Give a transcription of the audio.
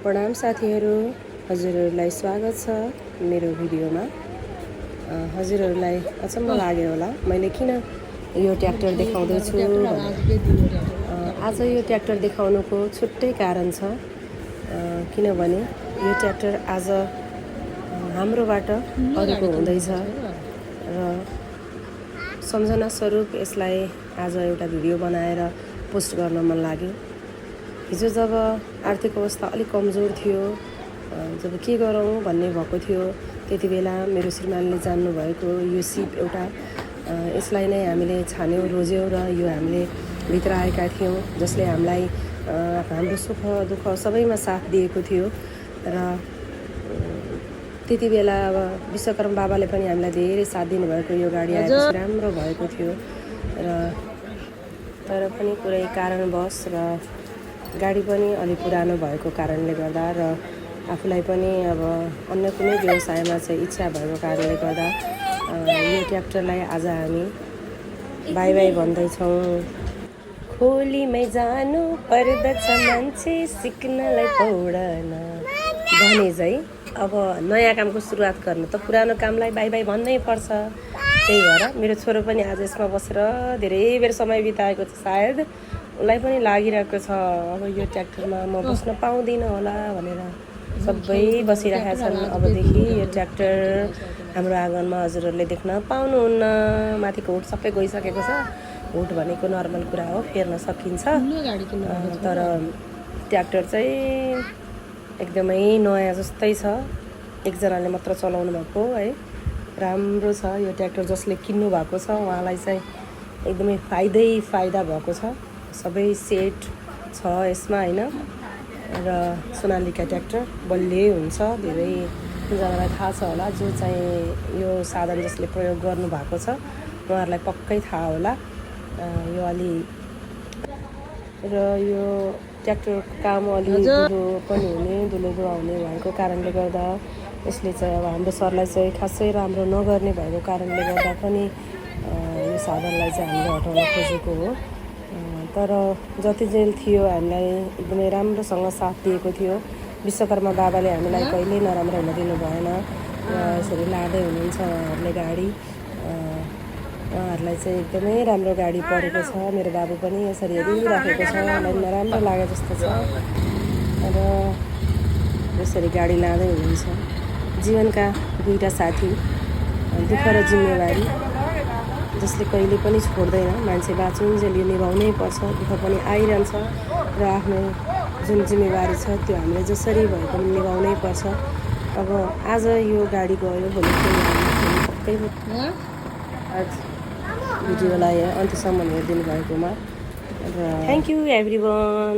प्रणाम साथीहरू, हजुरहरूलाई स्वागत छ मेरो भिडियोमा। हजुरहरूलाई अचम्म लाग्यो होला मैले किन यो ट्र्याक्टर देखाउँदैछु भनेर। आज यो ट्र्याक्टर देखाउनुको छुट्टै कारण छ, किनभने यो ट्र्याक्टर आज हाम्रोबाट अरूको हुँदैछ र सम्झना स्वरूप यसलाई आज एउटा भिडियो बनाएर पोस्ट गर्न मन लाग्यो। हिजो जब आर्थिक अवस्था अलिक कमजोर थियो, जब के गरौँ भन्ने भएको थियो, त्यति बेला मेरो श्रीमानले जान्नुभएको यो सिप एउटा यसलाई नै हामीले छान्यौँ, रोज्यौँ र यो हामीले भित्र आएका थियौँ, जसले हामीलाई हाम्रो सुख दुःख सबैमा साथ दिएको थियो। र त्यति बेला अब विश्वकर्म बाबाले पनि हामीलाई धेरै साथ दिनुभएको यो गाडी आएपछि राम्रो भएको थियो। र तर पनि कुनै कारणवश र गाडी पनि अलि पुरानो भएको कारणले गर्दा र आफूलाई पनि अब अन्य कुनै व्यवसायमा चाहिँ इच्छा भएको कारणले गर्दा यो ट्र्याक्टरलाई आज हामी बाई बाई भन्दैछौँ। खोलीमै जानु पर्दछ मान्छे सिक्नलाई पौडन भने चाहिँ अब नयाँ कामको सुरुवात गर्नु त पुरानो कामलाई बाई बाई भन्नै पर्छ। त्यही भएर मेरो छोरो पनि आज यसमा बसेर धेरै बेर समय बिताएको छ, सायद उसलाई पनि लागिरहेको छ अब यो ट्र्याक्टरमा म बस्न पाउँदिनँ होला भनेर। सबै बसिरहेका छन्। अबदेखि यो ट्र्याक्टर हाम्रो आँगनमा हजुरहरूले देख्न पाउनुहुन्न। माथिको हुड सबै गइसकेको छ। हुड भनेको नर्मल कुरा हो, फेर्न सकिन्छ, तर ट्र्याक्टर चाहिँ एकदमै नयाँ जस्तै छ। एकजनाले मात्र चलाउनु भएको है, राम्रो छ यो ट्र्याक्टर। जसले किन्नु भएको छ उहाँलाई चाहिँ एकदमै फाइदा भएको छ। सबै सेट छ यसमा होइन। र सोनालिका ट्र्याक्टर बलियै हुन्छ। धेरैजनालाई थाहा छ होला, जो चाहिँ यो साधन जसले प्रयोग गर्नु भएको छ उहाँहरूलाई पक्कै थाहा होला। यो अलि र यो ट्र्याक्टरको काम अलि धुलो पनि हुने, धुलो आउने भएको कारणले गर्दा यसले चाहिँ अब हाम्रो सरलाई चाहिँ खासै राम्रो नगर्ने भएको कारणले गर्दा पनि यो साधनलाई चाहिँ हामीले हटाउन खोजेको हो। तर जति जेल थियो हामीलाई एकदमै राम्रोसँग साथ दिएको थियो। विश्वकर्मा बाबाले हामीलाई कहिल्यै नराम्रो हुन दिनु भएन। यसरी लाँदै हुनुहुन्छ उहाँहरूले गाडी। उहाँहरूलाई चाहिँ एकदमै राम्रो गाडी परेको छ। मेरो बाबु पनि यसरी हेरिराखेको छ, मलाई नराम्रो लागे जस्तो छ। र यसरी गाडी लाँदै हुनुहुन्छ। जीवनका दुईवटा साथी, दुःख र जिम्मेवारी, जसले कहिले पनि छोड्दैन। मान्छे बाँचुन्जेल यो निभाउनै पर्छ। दुःख पनि आइरहन्छ र आफ्नो जुन जिम्मेवारी छ त्यो हामीले जसरी भए पनि निभाउनै पर्छ। अब आज यो गाडी गयो, भोलि पक्कै भिडियोलाई अन्त्यसम्म हेरिदिनु भएकोमा र थ्याङ्क यू एभ्रिवान।